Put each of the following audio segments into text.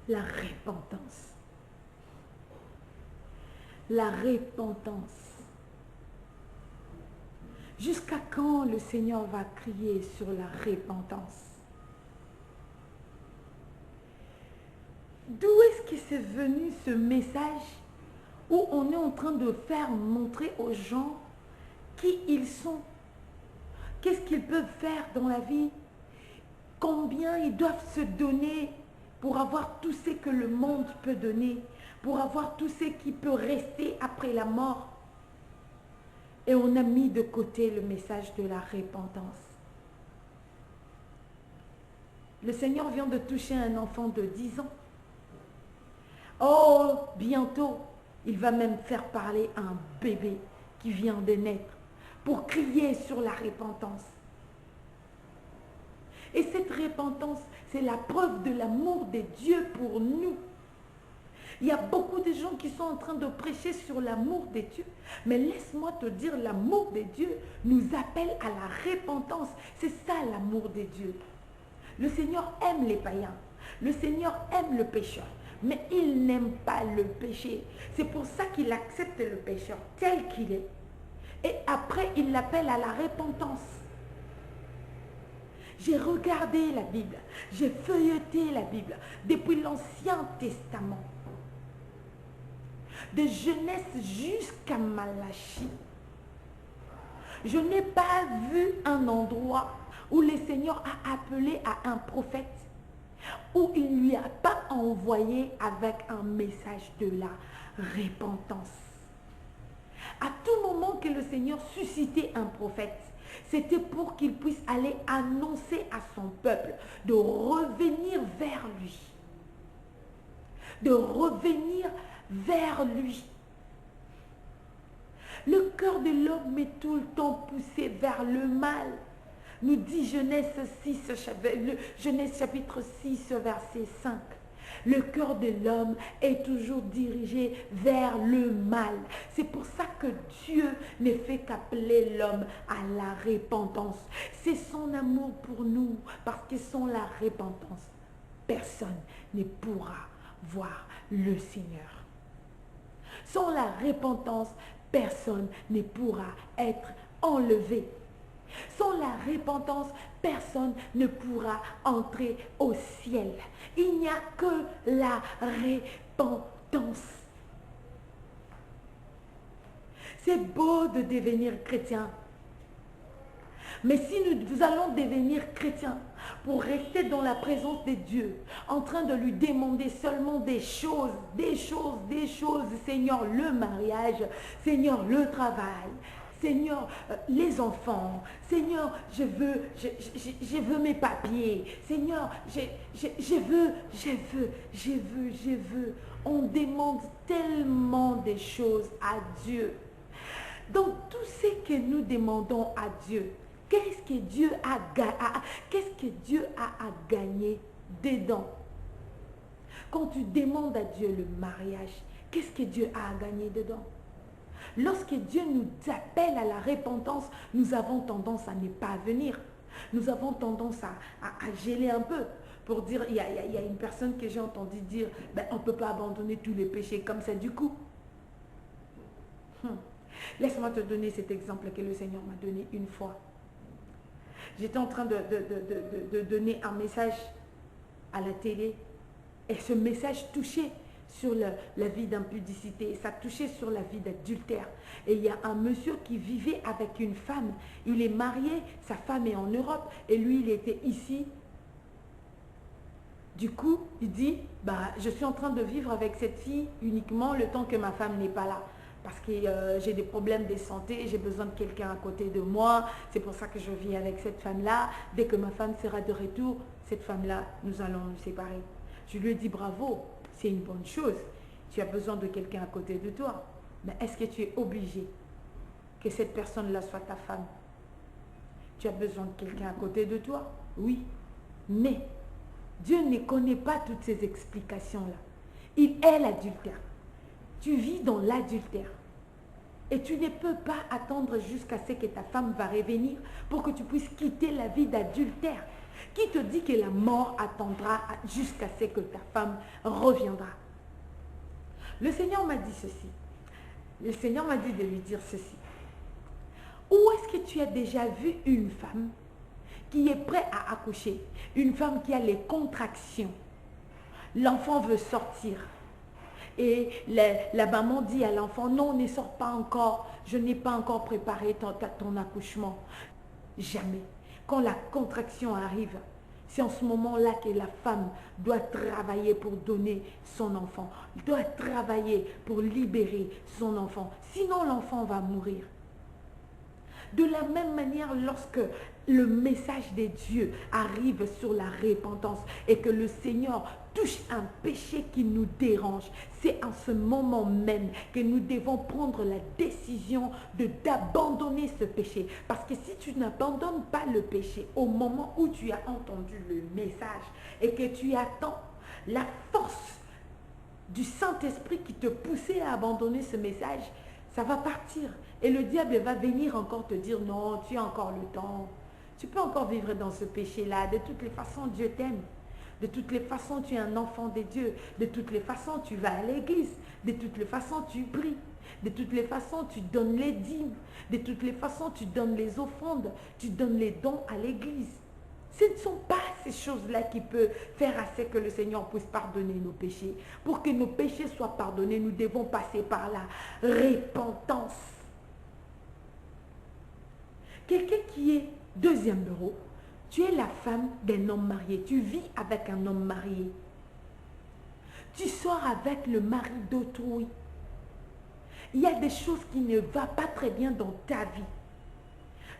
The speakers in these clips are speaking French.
La repentance. La repentance. Jusqu'à quand le Seigneur va crier sur la repentance? D'où est-ce que c'est venu ce message où on est en train de faire montrer aux gens qui ils sont, qu'est-ce qu'ils peuvent faire dans la vie, combien ils doivent se donner pour avoir tout ce que le monde peut donner, pour avoir tout ce qui peut rester après la mort. Et on a mis de côté le message de la repentance. Le Seigneur vient de toucher un enfant de 10 ans. Oh, bientôt, il va même faire parler un bébé qui vient de naître pour crier sur la repentance. Et cette repentance, c'est la preuve de l'amour de Dieu pour nous. Il y a beaucoup de gens qui sont en train de prêcher sur l'amour de Dieu. Mais laisse-moi te dire, l'amour de Dieu nous appelle à la repentance. C'est ça l'amour de Dieu. Le Seigneur aime les païens. Le Seigneur aime le pécheur. Mais il n'aime pas le péché. C'est pour ça qu'il accepte le pécheur tel qu'il est. Et après, il l'appelle à la repentance. J'ai regardé la Bible. J'ai feuilleté la Bible depuis l'Ancien Testament. De Genèse jusqu'à Malachie. Je n'ai pas vu un endroit où le Seigneur a appelé à un prophète, où il ne lui a pas envoyé avec un message de la repentance. À tout moment que le Seigneur suscitait un prophète, c'était pour qu'il puisse aller annoncer à son peuple de revenir vers lui. De revenir vers lui. Le cœur de l'homme est tout le temps poussé vers le mal. Nous dit Genèse chapitre 6, verset 5. Le cœur de l'homme est toujours dirigé vers le mal. C'est pour ça que Dieu ne fait qu'appeler l'homme à la repentance. C'est son amour pour nous, parce que sans la repentance, personne ne pourra voir le Seigneur. Sans la repentance, personne ne pourra être enlevé. Sans la repentance, personne ne pourra entrer au ciel. Il n'y a que la repentance. C'est beau de devenir chrétien. Mais si nous allons devenir chrétiens pour rester dans la présence de Dieu, en train de lui demander seulement des choses, Seigneur, le mariage, Seigneur, le travail, Seigneur, les enfants, Seigneur, je veux mes papiers, Seigneur, je veux. On demande tellement de choses à Dieu. Donc tout ce que nous demandons à Dieu, qu'est-ce que Dieu a à gagner dedans? Quand tu demandes à Dieu le mariage, qu'est-ce que Dieu a à gagner dedans? Lorsque Dieu nous appelle à la repentance, nous avons tendance à ne pas venir. Nous avons tendance à geler un peu. Pour dire, il y a une personne que j'ai entendu dire, ben, on ne peut pas abandonner tous les péchés comme ça du coup. Laisse-moi te donner cet exemple que le Seigneur m'a donné une fois. J'étais en train de donner un message à la télé et ce message touchait sur la vie d'impudicité, ça touchait sur la vie d'adultère. Et il y a un monsieur qui vivait avec une femme. Il est marié, sa femme est en Europe et lui il était ici. Du coup, il dit, bah, je suis en train de vivre avec cette fille uniquement le temps que ma femme n'est pas là. Parce que j'ai des problèmes de santé, j'ai besoin de quelqu'un à côté de moi. C'est pour ça que je vis avec cette femme-là. Dès que ma femme sera de retour, cette femme-là, nous allons nous séparer. Je lui ai dit bravo, c'est une bonne chose. Tu as besoin de quelqu'un à côté de toi. Mais est-ce que tu es obligé que cette personne-là soit ta femme? Tu as besoin de quelqu'un à côté de toi? Oui. Mais Dieu ne connaît pas toutes ces explications-là. Il est l'adultère. Tu vis dans l'adultère. Et tu ne peux pas attendre jusqu'à ce que ta femme va revenir pour que tu puisses quitter la vie d'adultère. Qui te dit que la mort attendra jusqu'à ce que ta femme reviendra? Le Seigneur m'a dit ceci. Le Seigneur m'a dit de lui dire ceci. Où est-ce que tu as déjà vu une femme qui est prête à accoucher? Une femme qui a les contractions. L'enfant veut sortir. Et la maman dit à l'enfant, non, ne sors pas encore. Je n'ai pas encore préparé ton accouchement. Jamais. Quand la contraction arrive, c'est en ce moment-là que la femme doit travailler pour donner son enfant, doit travailler pour libérer son enfant. Sinon, l'enfant va mourir. De la même manière, lorsque le message de Dieu arrive sur la repentance et que le Seigneur touche un péché qui nous dérange, c'est en ce moment même que nous devons prendre la décision d'abandonner ce péché. Parce que si tu n'abandonnes pas le péché au moment où tu as entendu le message et que tu attends la force du Saint-Esprit qui te poussait à abandonner ce message, ça va partir. Et le diable va venir encore te dire, non, tu as encore le temps. Tu peux encore vivre dans ce péché-là. De toutes les façons, Dieu t'aime. De toutes les façons, tu es un enfant de Dieu. De toutes les façons, tu vas à l'église. De toutes les façons, tu pries. De toutes les façons, tu donnes les dîmes. De toutes les façons, tu donnes les offrandes. Tu donnes les dons à l'église. Ce ne sont pas ces choses-là qui peuvent faire à ce que le Seigneur puisse pardonner nos péchés. Pour que nos péchés soient pardonnés, nous devons passer par la repentance. Quelqu'un qui est deuxième bureau, tu es la femme d'un homme marié. Tu vis avec un homme marié. Tu sors avec le mari d'autrui. Il y a des choses qui ne vont pas très bien dans ta vie.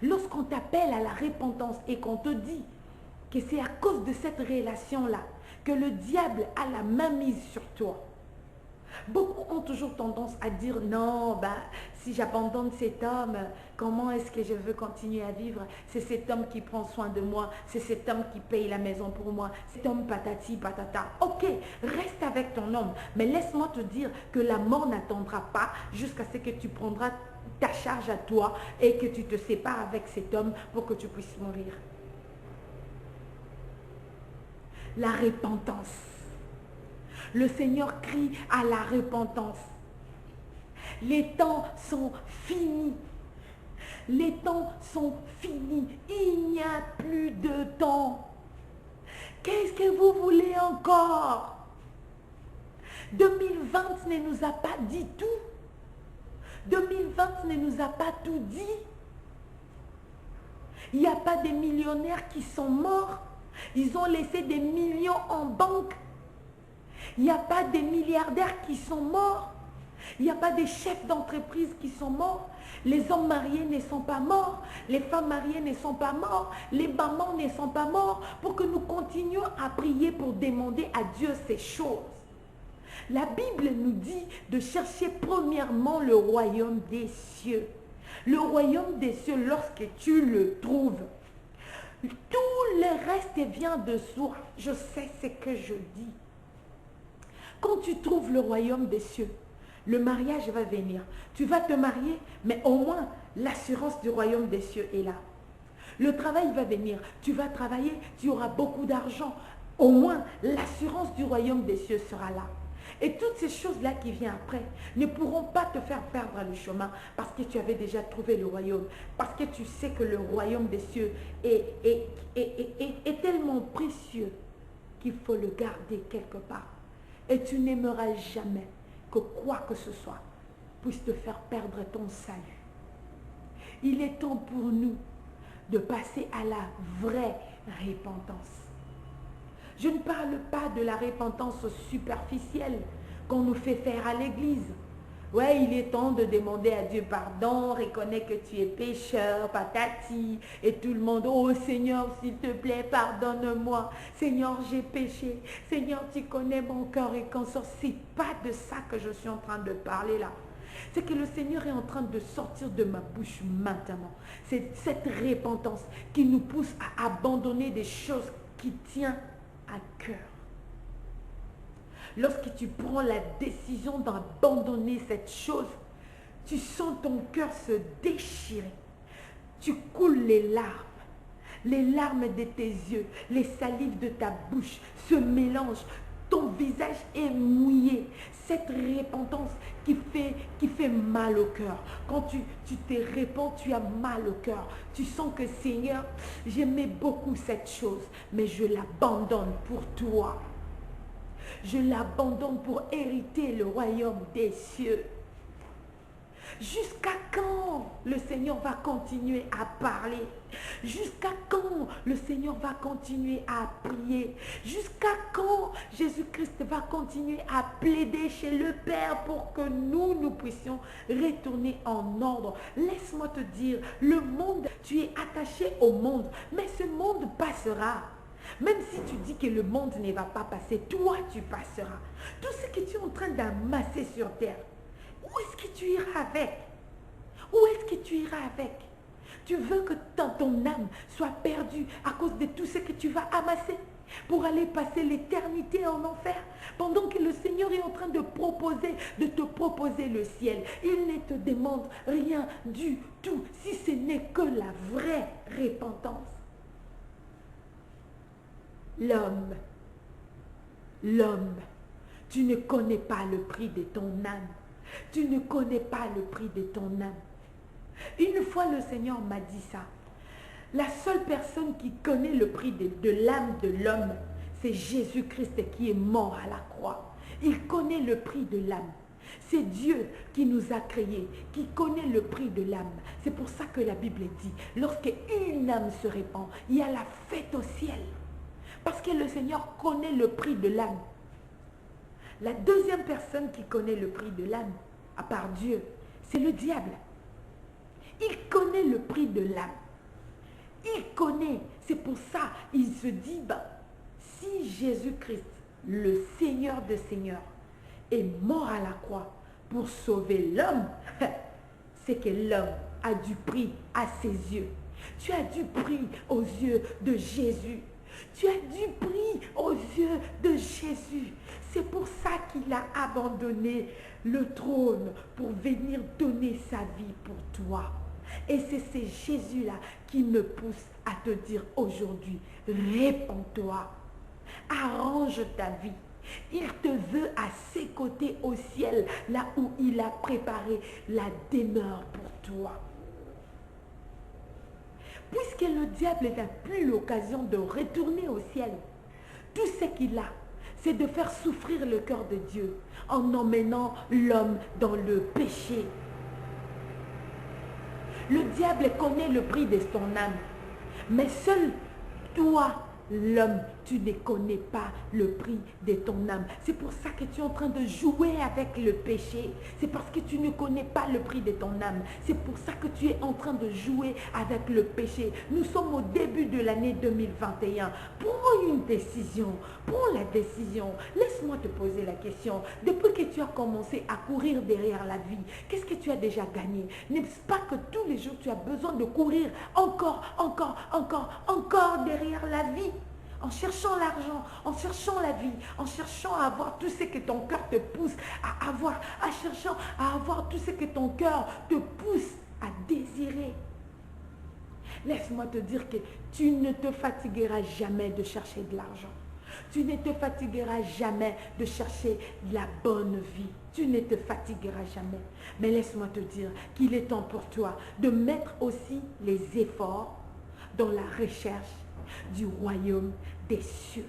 Lorsqu'on t'appelle à la repentance et qu'on te dit que c'est à cause de cette relation-là que le diable a la main mise sur toi. Beaucoup ont toujours tendance à dire non, si j'abandonne cet homme, comment est-ce que je veux continuer à vivre? C'est cet homme qui prend soin de moi, c'est cet homme qui paye la maison pour moi, cet homme patati patata. Ok, reste avec ton homme, mais laisse-moi te dire que la mort n'attendra pas jusqu'à ce que tu prendras ta charge à toi et que tu te sépares avec cet homme pour que tu puisses mourir. La repentance. Le Seigneur crie à la repentance. Les temps sont finis. Les temps sont finis. Il n'y a plus de temps. Qu'est-ce que vous voulez encore? 2020 ne nous a pas dit tout. 2020 ne nous a pas tout dit. Il n'y a pas des millionnaires qui sont morts. Ils ont laissé des millions en banque. Il n'y a pas des milliardaires qui sont morts. Il n'y a pas des chefs d'entreprise qui sont morts. Les hommes mariés ne sont pas morts. Les femmes mariées ne sont pas morts. Les mamans ne sont pas morts. Pour que nous continuions à prier pour demander à Dieu ces choses. La Bible nous dit de chercher premièrement le royaume des cieux. Le royaume des cieux, lorsque tu le trouves, tout le reste vient de soi. Je sais ce que je dis. Quand tu trouves le royaume des cieux, le mariage va venir. Tu vas te marier, mais au moins l'assurance du royaume des cieux est là. Le travail va venir. Tu vas travailler, tu auras beaucoup d'argent. Au moins l'assurance du royaume des cieux sera là. Et toutes ces choses-là qui viennent après ne pourront pas te faire perdre le chemin parce que tu avais déjà trouvé le royaume. Parce que tu sais que le royaume des cieux est tellement précieux qu'il faut le garder quelque part. Et tu n'aimeras jamais que quoi que ce soit puisse te faire perdre ton salut. Il est temps pour nous de passer à la vraie repentance. Je ne parle pas de la repentance superficielle qu'on nous fait faire à l'église. Ouais, il est temps de demander à Dieu pardon, reconnais que tu es pécheur, patati, et tout le monde, oh Seigneur, s'il te plaît, pardonne-moi. Seigneur, j'ai péché. Seigneur, tu connais mon cœur et consort. C'est pas de ça que je suis en train de parler là. C'est que le Seigneur est en train de sortir de ma bouche maintenant. C'est cette repentance qui nous pousse à abandonner des choses qui tiennent à cœur. Lorsque tu prends la décision d'abandonner cette chose, tu sens ton cœur se déchirer. Tu coules les larmes. les larmes de tes yeux, les salives de ta bouche se mélangent. Ton visage est mouillé. Cette repentance qui fait mal au cœur. Quand tu te répands, tu as mal au cœur. Tu sens que Seigneur, j'aimais beaucoup cette chose, mais je l'abandonne pour toi. Je l'abandonne pour hériter le royaume des cieux. Jusqu'à quand le Seigneur va continuer à parler? Jusqu'à quand le Seigneur va continuer à prier? Jusqu'à quand Jésus-Christ va continuer à plaider chez le Père pour que nous puissions retourner en ordre? Laisse-moi te dire, le monde, tu es attaché au monde, mais ce monde passera. Même si tu dis que le monde ne va pas passer, toi tu passeras. Tout ce que tu es en train d'amasser sur terre, où est-ce que tu iras avec? Où est-ce que tu iras avec? Tu veux que ton âme soit perdue à cause de tout ce que tu vas amasser pour aller passer l'éternité en enfer, pendant que le Seigneur est en train de te proposer le ciel. Il ne te demande rien du tout, si ce n'est que la vraie repentance. L'homme, tu ne connais pas le prix de ton âme. Tu ne connais pas le prix de ton âme. Une fois le Seigneur m'a dit ça. La seule personne qui connaît le prix de l'âme de l'homme, c'est Jésus-Christ qui est mort à la croix. Il connaît le prix de l'âme. C'est Dieu qui nous a créés, qui connaît le prix de l'âme. C'est pour ça que la Bible dit, lorsque une âme se répand, il y a la fête au ciel. Parce que le Seigneur connaît le prix de l'âme. La deuxième personne qui connaît le prix de l'âme, à part Dieu, c'est le diable. Il connaît le prix de l'âme. Il connaît. C'est pour ça, il se dit, si Jésus-Christ, le Seigneur des Seigneurs, est mort à la croix pour sauver l'homme, c'est que l'homme a du prix à ses yeux. Tu as du prix aux yeux de Jésus. Tu as du prix aux yeux de Jésus. C'est pour ça qu'il a abandonné le trône pour venir donner sa vie pour toi. Et c'est ce Jésus-là qui me pousse à te dire aujourd'hui, répands-toi, arrange ta vie. Il te veut à ses côtés au ciel, là où il a préparé la demeure pour toi. Puisque le diable n'a plus l'occasion de retourner au ciel, tout ce qu'il a, c'est de faire souffrir le cœur de Dieu en emmenant l'homme dans le péché. Le diable connaît le prix de ton âme, mais seul toi, l'homme, tu ne connais pas le prix de ton âme. C'est pour ça que tu es en train de jouer avec le péché. C'est parce que tu ne connais pas le prix de ton âme. C'est pour ça que tu es en train de jouer avec le péché. Nous sommes au début de l'année 2021. Prends une décision. Prends la décision. Laisse-moi te poser la question. Depuis que tu as commencé à courir derrière la vie, qu'est-ce que tu as déjà gagné? N'est-ce pas que tous les jours tu as besoin de courir encore derrière la vie? En cherchant l'argent, en cherchant la vie, en cherchant à avoir tout ce que ton cœur te pousse à avoir, en cherchant à avoir tout ce que ton cœur te pousse à désirer. Laisse-moi te dire que tu ne te fatigueras jamais de chercher de l'argent. Tu ne te fatigueras jamais de chercher la bonne vie. Tu ne te fatigueras jamais. Mais laisse-moi te dire qu'il est temps pour toi de mettre aussi les efforts dans la recherche du royaume des cieux.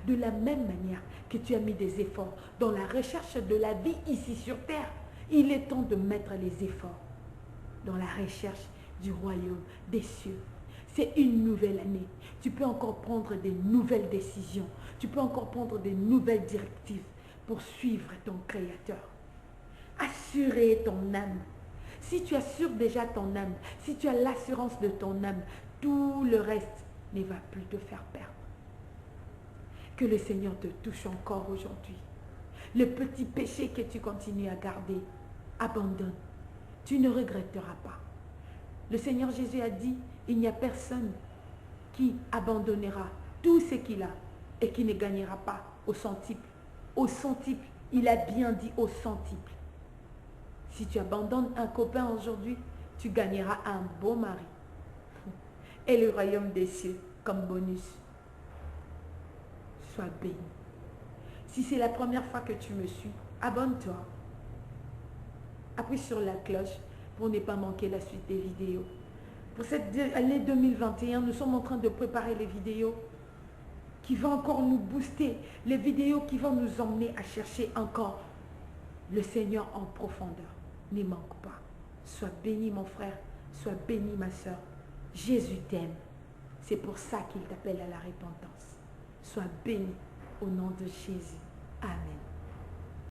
De la même manière que tu as mis des efforts dans la recherche de la vie ici sur terre, il est temps de mettre les efforts dans la recherche du royaume des cieux. C'est une nouvelle année. Tu peux encore prendre des nouvelles décisions. Tu peux encore prendre des nouvelles directives pour suivre ton Créateur. Assurer ton âme. Si tu assures déjà ton âme, si tu as l'assurance de ton âme, tout le reste ne va plus te faire perdre. Que le Seigneur te touche encore aujourd'hui. Le petit péché que tu continues à garder, abandonne. Tu ne regretteras pas. Le Seigneur Jésus a dit, il n'y a personne qui abandonnera tout ce qu'il a et qui ne gagnera pas au centuple. Au centuple, il a bien dit au centuple. Si tu abandonnes un copain aujourd'hui, tu gagneras un beau mari. et le royaume des cieux comme bonus. Sois béni. Si c'est la première fois que tu me suis, abonne-toi. Appuie sur la cloche pour ne pas manquer la suite des vidéos. Pour cette année 2021, nous sommes en train de préparer les vidéos qui vont encore nous booster, les vidéos qui vont nous emmener à chercher encore le Seigneur en profondeur. Ne manque pas. Sois béni mon frère, sois béni ma soeur. Jésus t'aime. C'est pour ça qu'il t'appelle à la repentance. Sois béni au nom de Jésus. Amen.